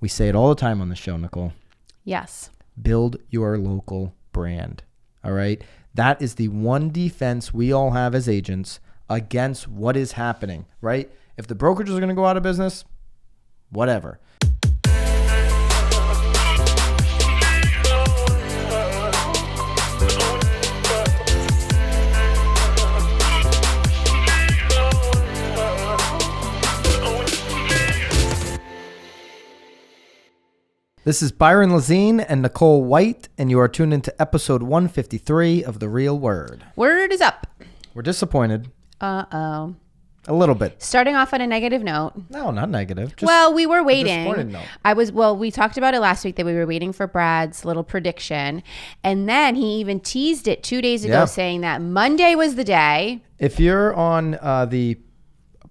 We say it all the time on the show, Nicole. Yes. Build your local brand. All right. That is the one defense we all have as agents against what is happening, right? If the brokerages are going to go out of business, whatever. This is Byron Lazine and Nicole White, and you are tuned into episode 153 of The Real Word. Word is up. We're disappointed. Uh-oh. A little bit. Starting off on a negative note. No, not negative. Just well, we were waiting. Disappointed note. We talked about it last week that we were waiting for Brad's little prediction. And then he even teased it 2 days ago saying that Monday was the day. If you're on the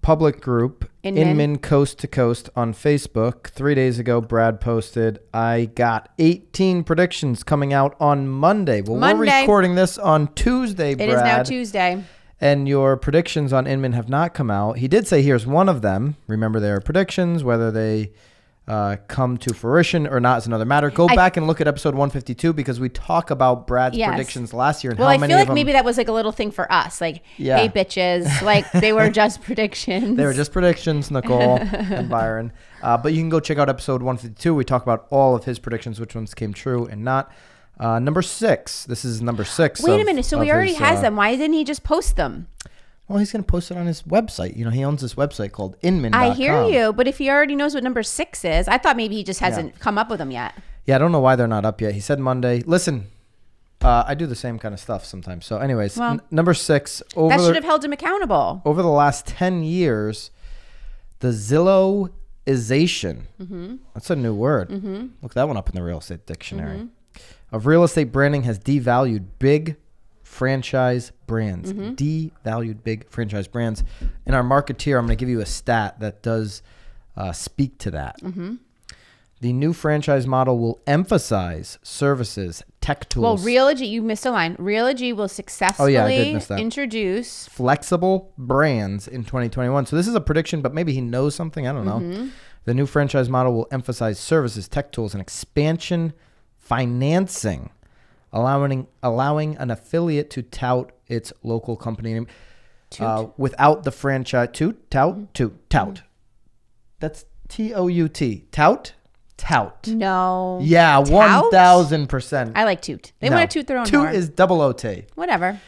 public group, Inman Coast to Coast on Facebook, 3 days ago, Brad posted, I got 18 predictions coming out on Monday. Well, we're recording this on Tuesday, Brad. It is now Tuesday. And your predictions on Inman have not come out. He did say here's one of them. Remember, they are predictions. Whether they come to fruition or not is another matter. Go back and look at episode 152 because we talk about Brad's predictions last year and how many of them. Well, I feel like maybe that was like a little thing for us. Like, hey, bitches. Like, they were just predictions. They were just predictions, Nicole and Byron. But you can go check out episode 152. We talk about all of his predictions, which ones came true and not. Number 6. This is number 6. Wait a minute. So he already has them. Why didn't he just post them? Well, he's going to post it on his website. You know, he owns this website called Inman.com. I hear you. But if he already knows what number 6 is, I thought maybe he just hasn't come up with them yet. Yeah, I don't know why they're not up yet. He said Monday. Listen, I do the same kind of stuff sometimes. So anyways, number 6. That should have held him accountable. Over the last 10 years, the Zillow-ization. That's a new word. Look that one up in the real estate dictionary. Of real estate branding has devalued big franchise brands. Devalued big franchise brands. In our Marketeer, I'm going to give you a stat that does speak to that. The new franchise model will emphasize services, tech tools. Well, Realogy, you missed a line. Realogy will successfully introduce flexible brands in 2021. So this is a prediction, but maybe he knows something. I don't know. The new franchise model will emphasize services, tech tools, and expansion financing, allowing an affiliate to tout its local company name without the franchise tout. That's T-O-U-T. Tout. No. Yeah, 1,000%. I like toot. They want to toot their own toot horn. Is double-O-T. Whatever.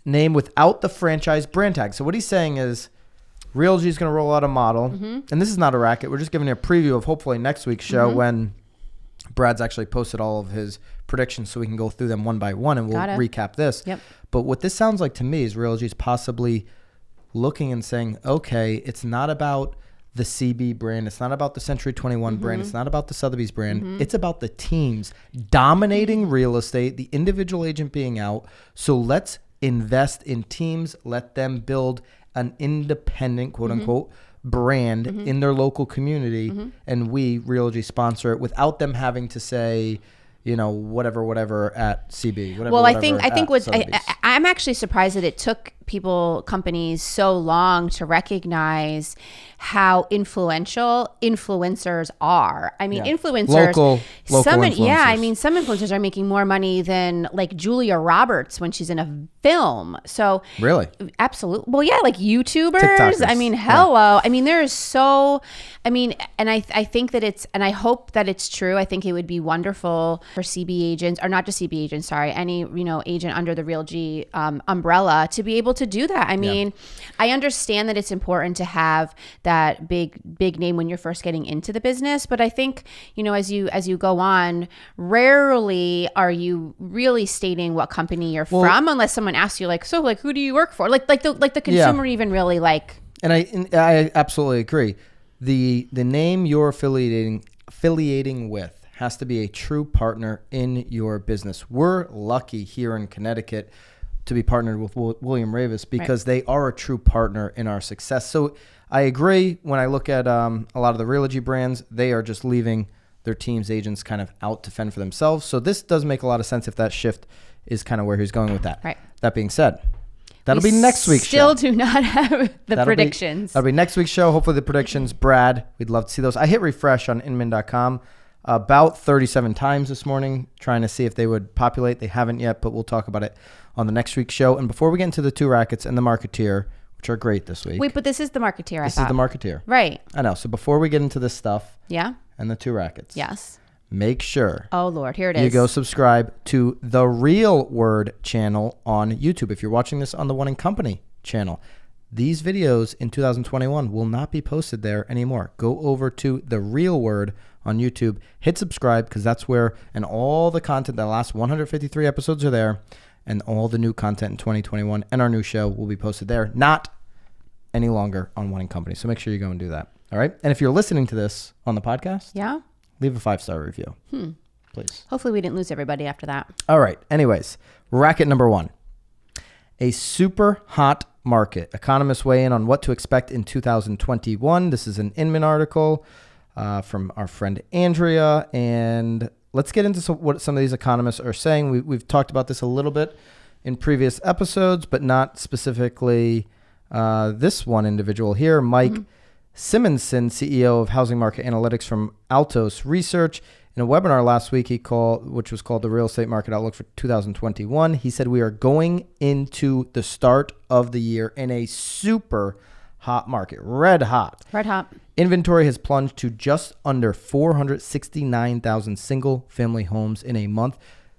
Name without the franchise brand tag. So what he's saying is Realogy is going to roll out a model, and this is not a racket. We're just giving you a preview of hopefully next week's show when Brad's actually posted all of his predictions so we can go through them one by one and we'll recap this. But what this sounds like to me is Realogy is possibly looking and saying, okay, it's not about the CB brand. It's not about the Century 21 brand. It's not about the Sotheby's brand. It's about the teams dominating real estate, the individual agent being out. So let's invest in teams. Let them build an independent, quote unquote, brand in their local community, and we Realogy sponsor it without them having to say, you know, whatever at CB. I think what I'm actually surprised that it took companies so long to recognize how influential influencers are. I mean, influencers, local influencers. Yeah, I mean, some influencers are making more money than like Julia Roberts when she's in a film. So really, absolutely. Well, yeah, like YouTubers. TikTokers. I mean, hello. I mean, there is so. I mean, and I think that it's, and I hope that it's true. I think it would be wonderful for CB agents, or not just CB agents. Sorry, any agent under the Realogy umbrella to be able to do that. I mean, I understand that it's important to have that big name when you're first getting into the business, but I think, as you go on, rarely are you really stating what company you're from unless someone asks you who do you work for? Like the consumer even really like. And I absolutely agree. The name you're affiliating with has to be a true partner in your business. We're lucky here in Connecticut to be partnered with William Ravis because they are a true partner in our success. So I agree. When I look at a lot of the Realogy brands, they are just leaving their team's agents kind of out to fend for themselves. So this does make a lot of sense if that shift is kind of where he's going with that. Right. That being said, That'll be next week's show. Still do not have the predictions. That'll be next week's show. Hopefully the predictions. Brad, we'd love to see those. I hit refresh on Inman.com about 37 times this morning, trying to see if they would populate. They haven't yet, but we'll talk about it on the next week's show. And before we get into the two rackets and the Marketeer, which are great this week. Wait, but this is the Marketeer, This is the Marketeer. Right. I know. So before we get into this stuff and the two rackets. Yes. Make sure. Oh, Lord. Here it is. You go subscribe to the Real Word channel on YouTube. If you're watching this on the One & Company channel, these videos in 2021 will not be posted there anymore. Go over to the Real Word on YouTube. Hit subscribe because that's where, and all the content, the last 153 episodes are there, and all the new content in 2021 and our new show will be posted there. Not any longer on One & Company. So make sure you go and do that. All right. And if you're listening to this on the podcast, leave a 5-star review. Please. Hopefully we didn't lose everybody after that. All right. Anyways, racket number 1. A super hot market. Economists weigh in on what to expect in 2021. This is an Inman article from our friend Andrea. And let's get into what some of these economists are saying. We've talked about this a little bit in previous episodes, but not specifically this one individual here, Mike Simonson, CEO of Housing Market Analytics from Altos Research. In a webinar last week, which was called the Real Estate Market Outlook for 2021, he said we are going into the start of the year in a super hot market, red hot. Red hot. Inventory has plunged to just under 469,000 single-family homes in a month.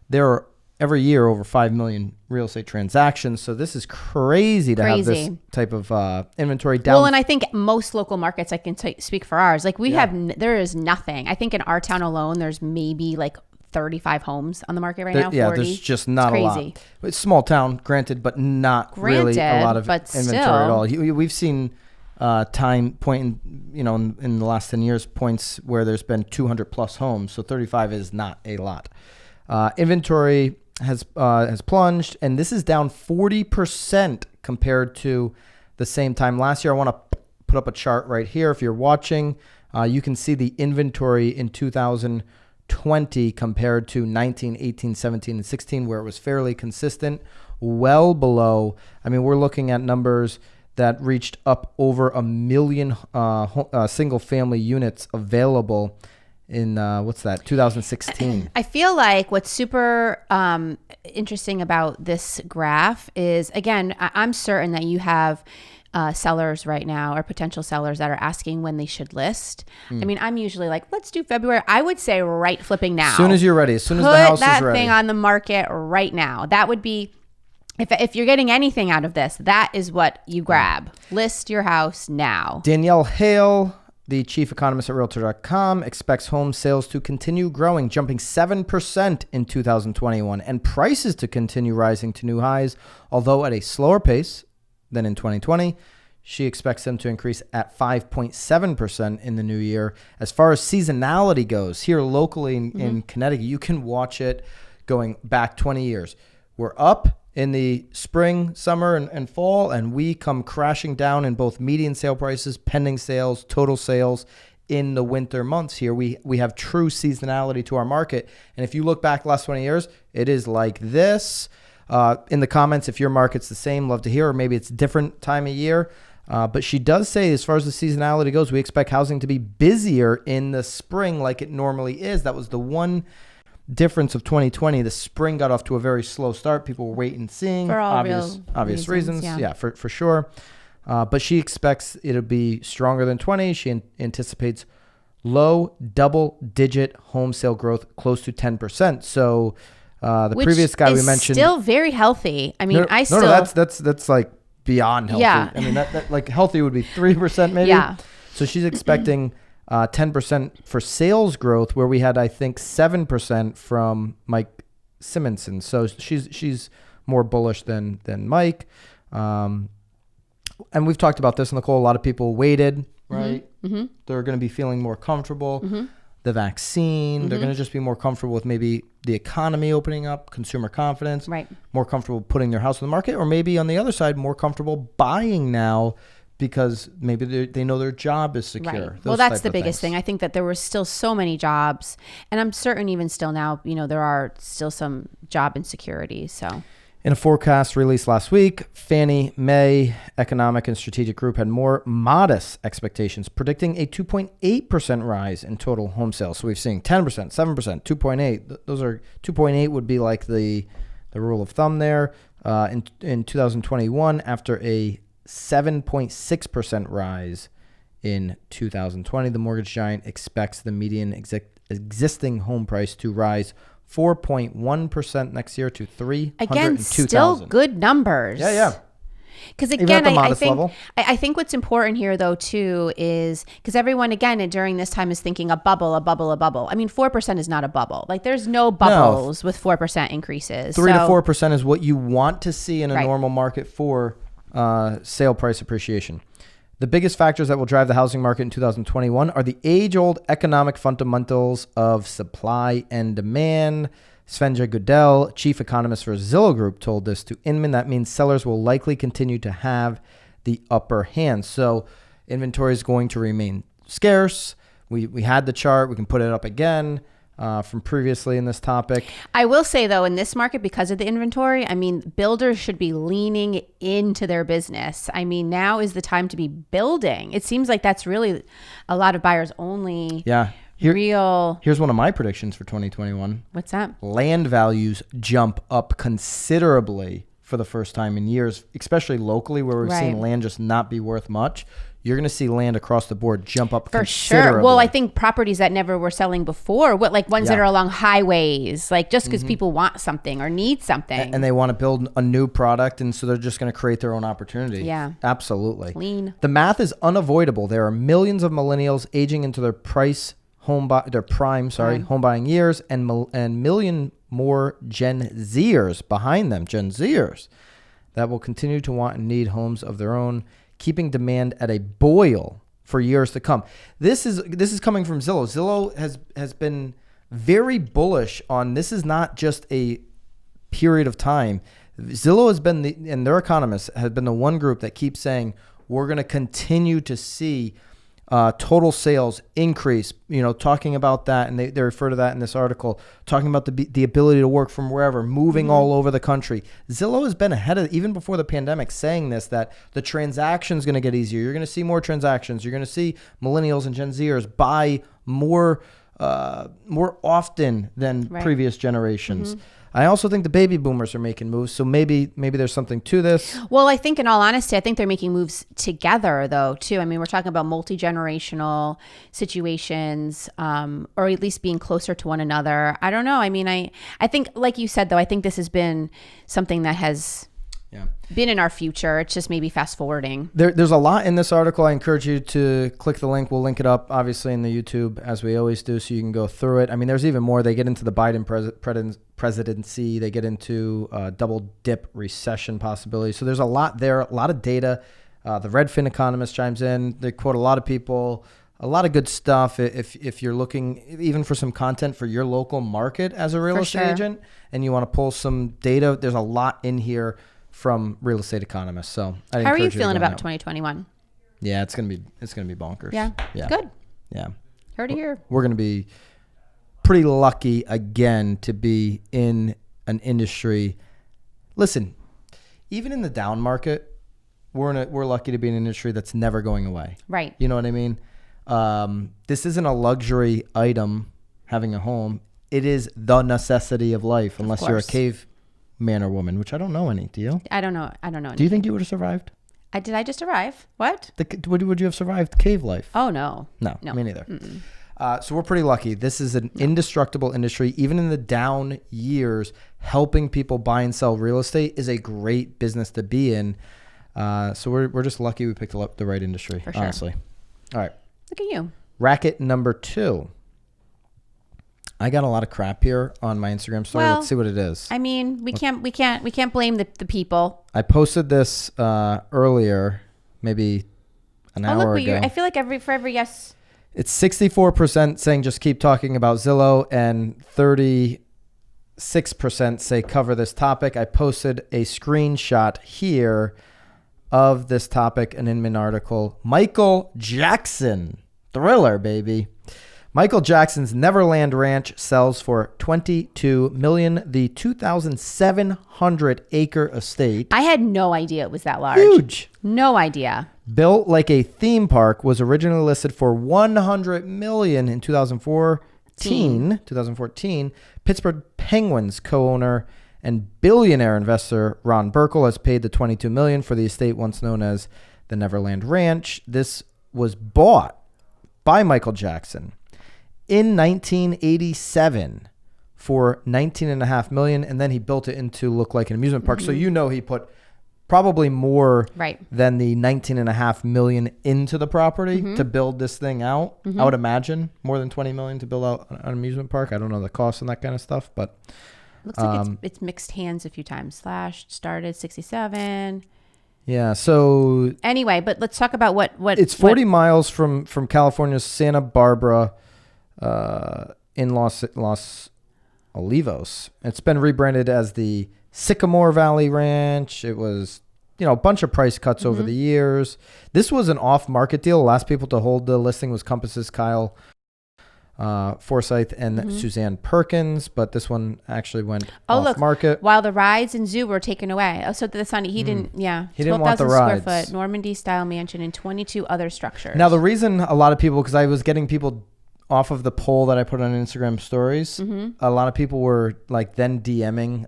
There are every year over 5 million real estate transactions. So this is crazy to have this type of inventory down. Well, and I think most local markets, I can speak for ours, like there is nothing. I think in our town alone, there's maybe like 35 homes on the market right now. 40. Yeah, there's just not a lot. It's a small town, granted, but not really a lot of inventory at all. We've seen in the last 10 years, points where there's been 200 plus homes. So 35 is not a lot. Inventory has plunged, and this is down 40% compared to the same time last year. I want to put up a chart right here. If you're watching, you can see the inventory in 2020 compared to 19, 18, 17, and 16, where it was fairly consistent, well below. I mean, we're looking at numbers that reached up over 1 million single-family units available in 2016. I feel like what's super interesting about this graph is, again, I'm certain that you have sellers right now or potential sellers that are asking when they should list. I mean, I'm usually like, let's do February. I would say right flipping now. As soon as you're ready, as soon as the house is ready. Put that thing on the market right now. That would be, if you're getting anything out of this, that is what you grab. List your house now. Danielle Hale, the chief economist at Realtor.com, expects home sales to continue growing, jumping 7% in 2021, and prices to continue rising to new highs, although at a slower pace than in 2020. She expects them to increase at 5.7% in the new year. As far as seasonality goes, here locally in Connecticut, you can watch it going back 20 years. We're up in the spring, summer, and fall, and we come crashing down in both median sale prices, pending sales, total sales in the winter months here. We have true seasonality to our market. And if you look back the last 20 years, it is like this. In the comments, if your market's the same, love to hear, or maybe it's a different time of year. But she does say, as far as the seasonality goes, we expect housing to be busier in the spring like it normally is. That was the one difference of 2020. The spring got off to a very slow start. People were waiting and seeing for all obvious reasons. Yeah, for sure. But she expects it'll be stronger than 20. She anticipates low double-digit home sale growth, close to 10%. So which previous guy we mentioned, still very healthy. I mean, that's like beyond healthy. Yeah. I mean, that like healthy would be 3% maybe. Yeah. So she's expecting 10% for sales growth, where we had, I think, 7% from Mike Simonson. So she's more bullish than Mike. And we've talked about this, Nicole. A lot of people waited, right? Mm-hmm. They're going to be feeling more comfortable. Mm-hmm. The vaccine, they're going to just be more comfortable with maybe the economy opening up, consumer confidence, right? More comfortable putting their house on the market, or maybe on the other side, more comfortable buying now because maybe they know their job is secure. Right. Well, that's the biggest thing. I think that there were still so many jobs, and I'm certain even still now, there are still some job insecurity. So In a forecast released last week, Fannie Mae Economic and Strategic Group had more modest expectations, predicting a 2.8% rise in total home sales. So we've seen 10%, 7%, 2.8. Those are 2.8 would be like the rule of thumb there. In 2021, after a 7.6% rise in 2020, the mortgage giant expects the median existing home price to rise 4.1% next year to $302,000. Again, still good numbers. Yeah. Because again, I think what's important here though too is because everyone again during this time is thinking a bubble. I mean, 4% is not a bubble. Like there's no bubbles with 4% increases. 3 to 4% is what you want to see in a normal market for sale price appreciation. The biggest factors that will drive the housing market in 2021 are the age-old economic fundamentals of supply and demand. Svenja Goodell, chief economist for Zillow Group, told this to Inman. That means sellers will likely continue to have the upper hand. So inventory is going to remain scarce. We had the chart. We can put it up again from previously in this topic. I will say, though, in this market, because of the inventory, I mean, builders should be leaning into their business. I mean, now is the time to be building. It seems like that's really a lot of buyers only. Yeah. Here's one of my predictions for 2021. What's that? Land values jump up considerably for the first time in years, especially locally where we've seen land just not be worth much. You're going to see land across the board jump up for considerably. Sure. Well, I think properties that never were selling before, like ones that are along highways, like just because people want something or need something. And they want to build a new product, and so they're just going to create their own opportunity. Yeah. Absolutely. Clean. The math is unavoidable. There are millions of millennials aging into their home buying years, and million more Gen Zers behind them, Gen Zers, that will continue to want and need homes of their own, keeping demand at a boil for years to come. This is coming from Zillow. Zillow has been very bullish on this. Is not just a period of time. Zillow has been and their economists have been the one group that keeps saying we're going to continue to see total sales increase, talking about that. And they refer to that in this article, talking about the ability to work from wherever, moving all over the country. Zillow has been ahead of, even before the pandemic, saying this, that the transaction's going to get easier. You're going to see more transactions. You're going to see millennials and Gen Zers buy more often than previous generations. I also think the baby boomers are making moves, so maybe there's something to this. Well, I think in all honesty, I think they're making moves together though too. I mean, we're talking about multi-generational situations, or at least being closer to one another. I don't know. I mean, I think like you said though, I think this has been something that has been in our future. It's just maybe fast forwarding. There's a lot in this article. I encourage you to click the link. We'll link it up, obviously, in the YouTube, as we always do, so you can go through it. I mean, there's even more. They get into the Biden presidency. They get into double dip recession possibilities. So there's a lot there, a lot of data. The Redfin economist chimes in. They quote a lot of people. A lot of good stuff if you're looking even for some content for your local market as a real estate agent and you want to pull some data. There's a lot in here from real estate economists. So how are you feeling about 2021? Yeah, it's gonna be bonkers. Yeah. Good. Yeah. Heard it here. We're gonna be pretty lucky again to be in an industry. Listen, even in the down market, we're lucky to be in an industry that's never going away. Right. You know what I mean? This isn't a luxury item, having a home. It is the necessity of life, unless you're a caveman or woman, which I don't know any. Do you? I don't know. Anything. Do you think you would have survived? Did I just arrive? What? Would you have survived cave life? Oh, no. No, me neither. So we're pretty lucky. This is an indestructible industry. Even in the down years, helping people buy and sell real estate is a great business to be in. So we're just lucky we picked up the right industry, for sure. Honestly. All right. Look at you. Racket number 2. I got a lot of crap here on my Instagram story. Let's see what it is. I mean, we can't blame the people. I posted this earlier, maybe an hour ago. I feel like for every yes. It's 64% saying just keep talking about Zillow, and 36% say cover this topic. I posted a screenshot here of this topic, an Inman article. Michael Jackson, Thriller, baby. Michael Jackson's Neverland Ranch sells for $22 million. The 2,700 acre estate. I had no idea it was that large. Huge. No idea. Built like a theme park, was originally listed for $100 million in 2014. Pittsburgh Penguins co-owner and billionaire investor Ron Burkle has paid the $22 million for the estate once known as the Neverland Ranch. This was bought by Michael Jackson in 1987 for $19.5 million, and then he built it into look like an amusement park. So he put probably more than the $19.5 million into the property to build this thing out. I would imagine more than $20 million to build out an amusement park. I don't know the cost and that kind of stuff, but looks like it's mixed hands a few times. Started 67. Yeah. So anyway, but let's talk about what it's 40 miles from California's Santa Barbara, in Los Olivos. It's been rebranded as the Sycamore Valley Ranch. It was, a bunch of price cuts over the years. This was an off-market deal. The last people to hold the listing was Compass's Kyle Forsyth and Suzanne Perkins, but this one actually went off market. While the rides and zoo were taken away. Oh, so the son, he didn't want the rides. 12,000 square foot Normandy style mansion and 22 other structures. Now, the reason a lot of people, because I was getting people off of the poll that I put on Instagram stories, a lot of people were then DMing,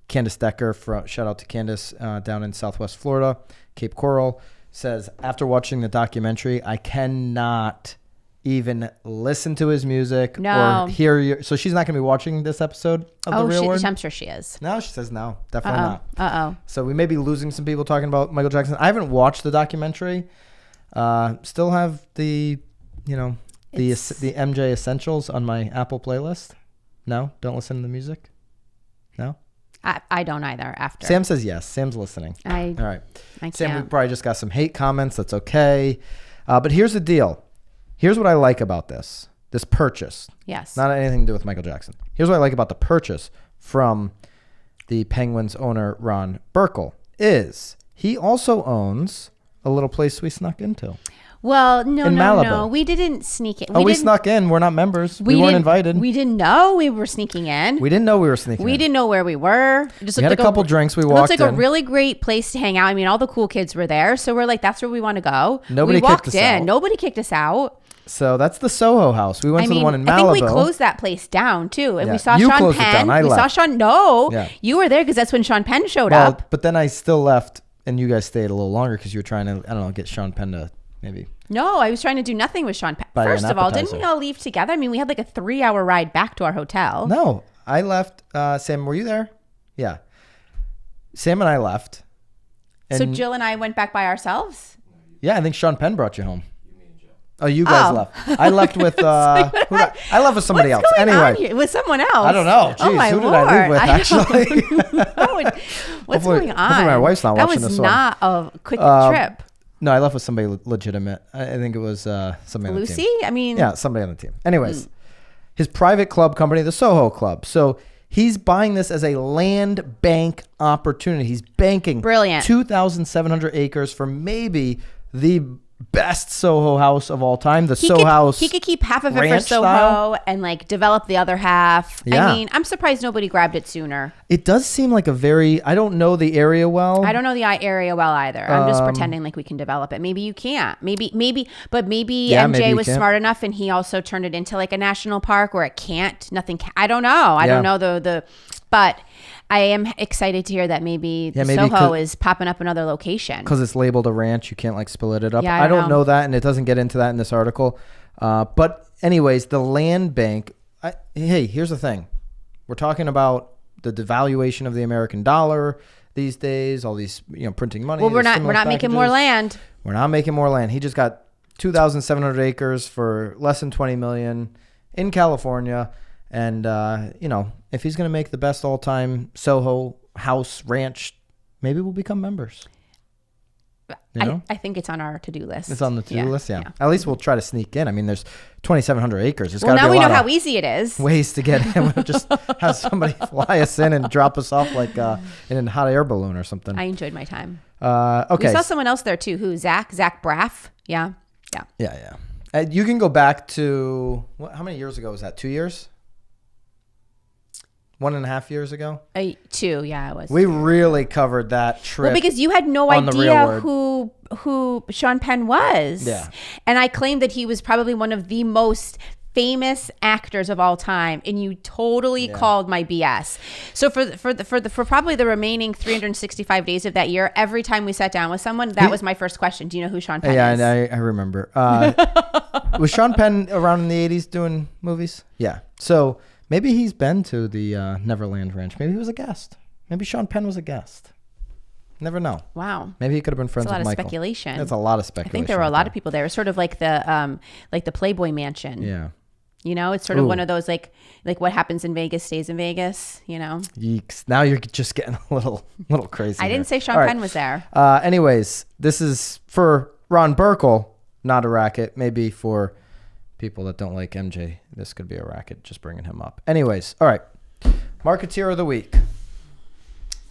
Candace Decker, shout out to Candace down in Southwest Florida, Cape Coral, says, after watching the documentary, I cannot even listen to his music or hear so she's not going to be watching this episode of The Real Word? I'm sure she is. No, she says no, definitely not. So we may be losing some people talking about Michael Jackson. I haven't watched the documentary. Still have the MJ Essentials on my Apple playlist. No, don't listen to the music. No, I don't either. After Sam says yes. Sam's listening. All right. Sam, we probably just got some hate comments. That's okay. But here's the deal. Here's what I like about this purchase. Yes. Not anything to do with Michael Jackson. Here's what I like about the purchase from the Penguins owner, Ron Burkle, is he also owns a little place we snuck into. Well, no. We didn't sneak in. We snuck in. We're not members. We weren't invited. We didn't know we were sneaking in. We didn't know we were sneaking in. We didn't know where we were. We had a couple drinks. We walked in. It looked like a really great place to hang out. I mean, all the cool kids were there. So we're like, that's where we want to go. Nobody kicked us out. Nobody kicked us out. So that's the Soho House. We went to the one in Malibu. I think we closed that place down too. And we saw you Sean closed Penn. It down. I left. Saw Sean. No, you were there because that's when Sean Penn showed up. But then I still left and you guys stayed a little longer because you were trying to, get Sean Penn to maybe. No, I was trying to do nothing with Sean Penn. First of all, didn't we all leave together? I mean, we had like a 3-hour ride back to our hotel. No, I left. Sam, were you there? Yeah. Sam and I left. So Jill and I went back by ourselves? Yeah, I think Sean Penn brought you home. Oh, you guys left. I left with I left with somebody else. Anyway, with someone else. I don't know. Jeez, who did I leave with? Actually, what's going on? Hopefully my wife's not watching this one. That was not a quick trip. No, I left with somebody legitimate. I think it was somebody on the team. Lucy? I mean, yeah, somebody on the team. Anyways, his private club company, the Soho Club. So he's buying this as a land bank opportunity. He's banking 2,700 acres for maybe the best Soho house of all time. The Soho House. He could keep half of it for Soho and develop the other half. Yeah. I mean, I'm surprised nobody grabbed it sooner. It does seem like I don't know the area well. I don't know the area well either. I'm just pretending like we can develop it. Maybe you can't. Maybe MJ was smart enough and he also turned it into like a national park where it can't. I don't know. I don't know but I am excited to hear that maybe Soho is popping up another location. Because it's labeled a ranch. You can't split it up. Yeah, I don't know that, and it doesn't get into that in this article. But anyways, the land bank, hey, here's the thing. We're talking about the devaluation of the American dollar these days, all these printing money. Well, we're not making more land. We're not making more land. He just got 2,700 acres for less than $20 million in California. And, if he's going to make the best all-time Soho House Ranch, maybe we'll become members. I think it's on our to-do list. It's on the to-do list, yeah. At least we'll try to sneak in. I mean, there's 2,700 acres. Now we know how easy it is. Ways to get in. We'll just have somebody fly us in and drop us off like in a hot air balloon or something. I enjoyed my time. Okay. We saw someone else there, too. Who? Zach Braff? Yeah. Yeah. You can go back to, how many years ago was that? 2 years? 1.5 years ago? 2, yeah, it was. We really covered that trip. Well, because you had no on the real idea world. who Sean Penn was. Yeah. And I claimed that he was probably one of the most famous actors of all time, and you totally called my BS. So for probably the remaining 365 days of that year, every time we sat down with someone, that was my first question. Do you know who Sean Penn is? Yeah, I remember. Was Sean Penn around in the 80s doing movies? Yeah. So maybe he's been to the Neverland Ranch. Maybe he was a guest. Maybe Sean Penn was a guest. Never know. Wow. Maybe he could have been friends with Michael. That's a lot of speculation. That's a lot of speculation. I think there were a lot of people there. It was sort of like the Playboy Mansion. Yeah. You know, it's sort of one of those like what happens in Vegas stays in Vegas, you know. Yeeks. Now you're just getting a little crazy. I didn't say Sean Penn was there. Anyways, this is for Ron Burkle, not a racket. Maybe for people that don't like MJ, this could be a racket, just bringing him up. Anyways, all right. Marketeer of the week.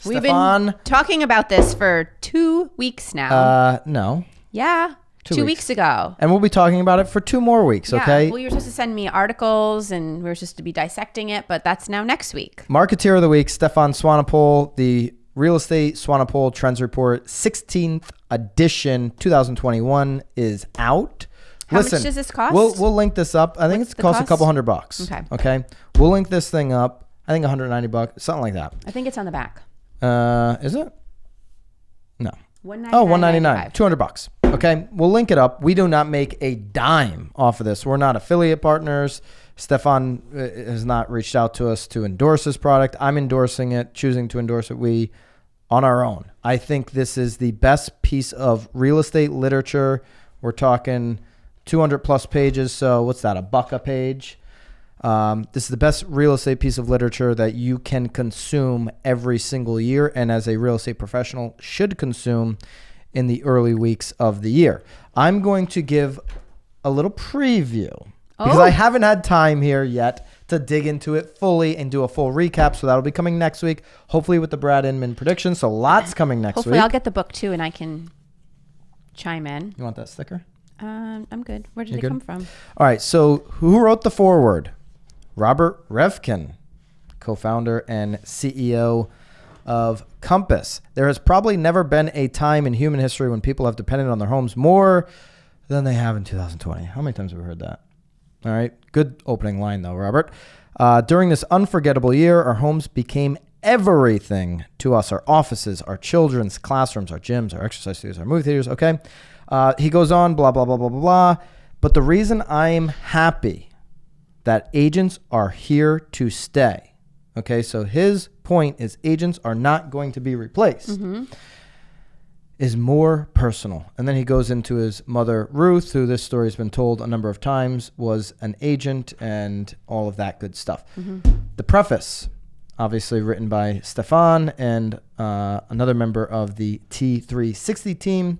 We've been talking about this for 2 weeks now. No. Yeah. 2 weeks ago. And we'll be talking about it for 2 more weeks, okay? Well, you were supposed to send me articles and we were supposed to be dissecting it, but that's now next week. Marketeer of the week, Stefan Swanepoel, the Real Estate Swanepoel Trends Report, 16th edition, 2021 is out. How much does this cost? We'll link this up. I think it costs a couple $100. Okay. We'll link this thing up. I think $190, something like that. I think it's on the back. Is it? No. $199. $200. Okay. We'll link it up. We do not make a dime off of this. We're not affiliate partners. Stefan has not reached out to us to endorse this product. I'm endorsing it, choosing to endorse it. On our own. I think this is the best piece of real estate literature. We're talking 200 plus pages. So what's that? $1 a page. This is the best real estate piece of literature that you can consume every single year, and as a real estate professional should consume in the early weeks of the year. I'm going to give a little preview because I haven't had time here yet to dig into it fully and do a full recap. So that'll be coming next week, hopefully with the Brad Inman prediction. So lots coming next week. Hopefully I'll get the book too and I can chime in. You want that sticker? I'm good. Where did it come from? All right. So who wrote the foreword? Robert Revkin, co-founder and CEO of Compass. There has probably never been a time in human history when people have depended on their homes more than they have in 2020. How many times have we heard that? All right. Good opening line, though, Robert. During this unforgettable year, our homes became everything to us. Our offices, our children's classrooms, our gyms, our exercise studios, our movie theaters. Okay. He goes on, blah, blah, blah, blah, blah, blah. But the reason I'm happy that agents are here to stay. Okay, so his point is agents are not going to be replaced. Is more personal. And then he goes into his mother, Ruth, who this story has been told a number of times, was an agent and all of that good stuff. The preface, obviously written by Stefan and another member of the T360 team.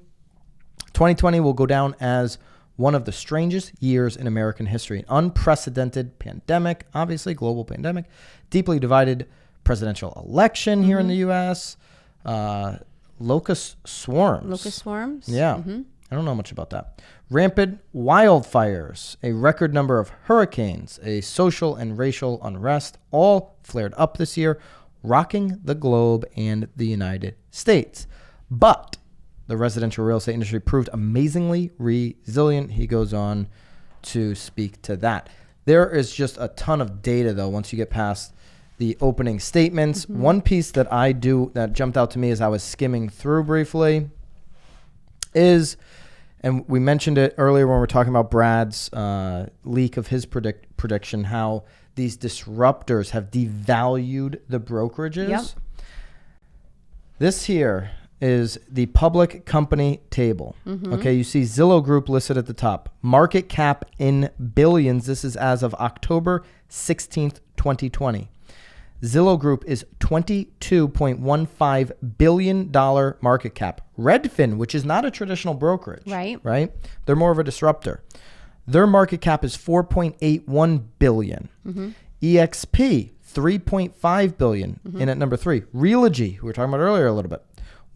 2020 will go down as one of the strangest years in American history. An unprecedented pandemic, obviously, global pandemic, deeply divided presidential election here in the U.S., locust swarms. Locust swarms? Yeah. I don't know much about that. Rampant wildfires, a record number of hurricanes, a social and racial unrest, all flared up this year, rocking the globe and the United States. But the residential real estate industry proved amazingly resilient. He goes on to speak to that. There is just a ton of data, though, once you get past the opening statements. One piece that that jumped out to me as I was skimming through briefly is, and we mentioned it earlier when we were talking about Brad's leak of his prediction, how these disruptors have devalued the brokerages. Yep. This here is the public company table. Okay, you see Zillow Group listed at the top. Market cap in billions. This is as of October 16th, 2020. Zillow Group is $22.15 billion market cap. Redfin, which is not a traditional brokerage, right? They're more of a disruptor. Their market cap is $4.81 billion. EXP, $3.5 billion in at number 3. Realogy, who we were talking about earlier a little bit,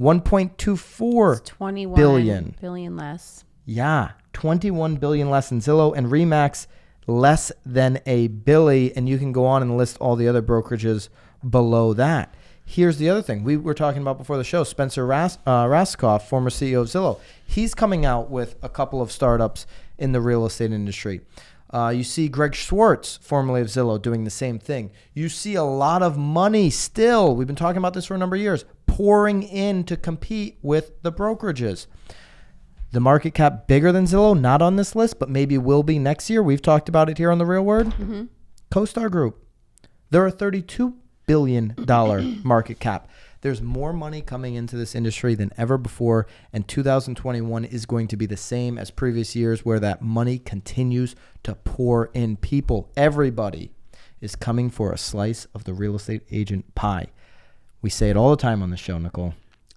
$1.24 21 billion billion less. Yeah, 21 billion less than Zillow, and Remax less than $1 billion. And you can go on and list all the other brokerages below that. Here's the other thing we were talking about before the show. Spencer Raskoff, former CEO of Zillow, he's coming out with a couple of startups in the real estate industry. You see Greg Schwartz, formerly of Zillow, doing the same thing. You see a lot of money still, we've been talking about this for a number of years, pouring in to compete with the brokerages. The market cap bigger than Zillow, not on this list, but maybe will be next year. We've talked about it here on The Real Word. Mm-hmm. CoStar Group. They're a $32 billion market cap. There's more money coming into this industry than ever before, and 2021 is going to be the same as previous years, where that money continues to pour in. People, everybody is coming for a slice of the real estate agent pie. We say it all the time on the show, Nicole.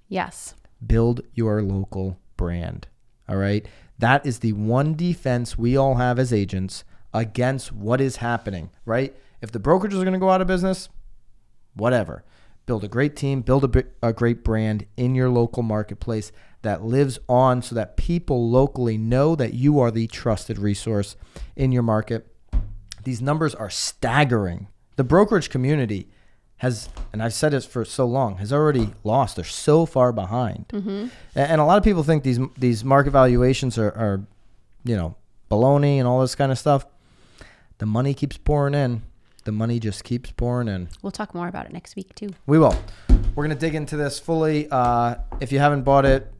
Yes. Build your local brand. All right. That is the one defense we all have as agents against what is happening, right? If the brokerages are going to go out of business, whatever. Build a great team, build a great brand in your local marketplace that lives on, so that people locally know that you are the trusted resource in your market. These numbers are staggering. The brokerage community has, and I've said this for so long, has already lost. They're so far behind. Mm-hmm. And a lot of people think these market valuations are baloney and all this kind of stuff. The money keeps pouring in. The money just keeps pouring in. We'll talk more about it next week too. We will. We're going to dig into this fully. If you haven't bought it,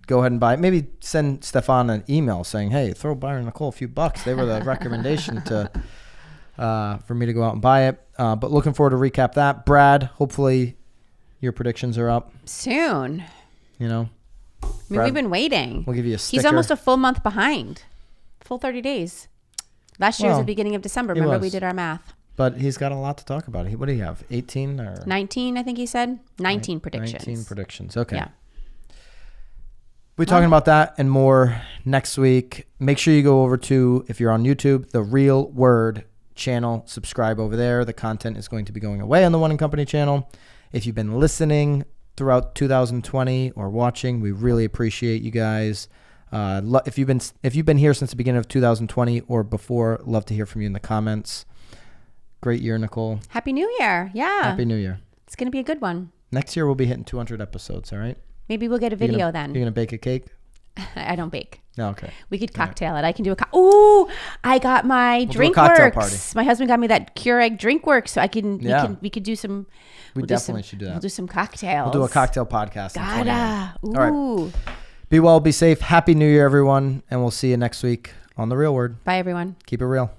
go ahead and buy it. Maybe send Stefan an email saying, hey, throw Byron and Nicole a few bucks. They were the recommendation for me to go out and buy it. But looking forward to recap that. Brad, hopefully your predictions are up soon. Brad, we've been waiting. We'll give you a sticker. He's almost a full month behind. Full 30 days. Last year was the beginning of December. Remember, we did our math. But he's got a lot to talk about. What do you have? 18 or 19? I think he said 19 predictions. 19 predictions. Okay. Yeah. We're talking about that and more next week. Make sure you go over to, if you're on YouTube, The Real Word channel. Subscribe over there. The content is going to be going away on the One & Company channel. If you've been listening throughout 2020 or watching, we really appreciate you guys. If you've been here since the beginning of 2020 or before, love to hear from you in the comments. Great year, Nicole. Happy New Year. Yeah. Happy New Year. It's going to be a good one. Next year, we'll be hitting 200 episodes, all right? Maybe we'll get a video then. You're going to bake a cake? I don't bake. No, okay. We could cocktail it. I can do Ooh, I got my DrinkWorks. My husband got me that Keurig DrinkWorks, so we could do some. We definitely should do that. We'll do some cocktails. We'll do a cocktail podcast. Ooh. All right. Be well, be safe. Happy New Year, everyone. And we'll see you next week on The Real Word. Bye, everyone. Keep it real.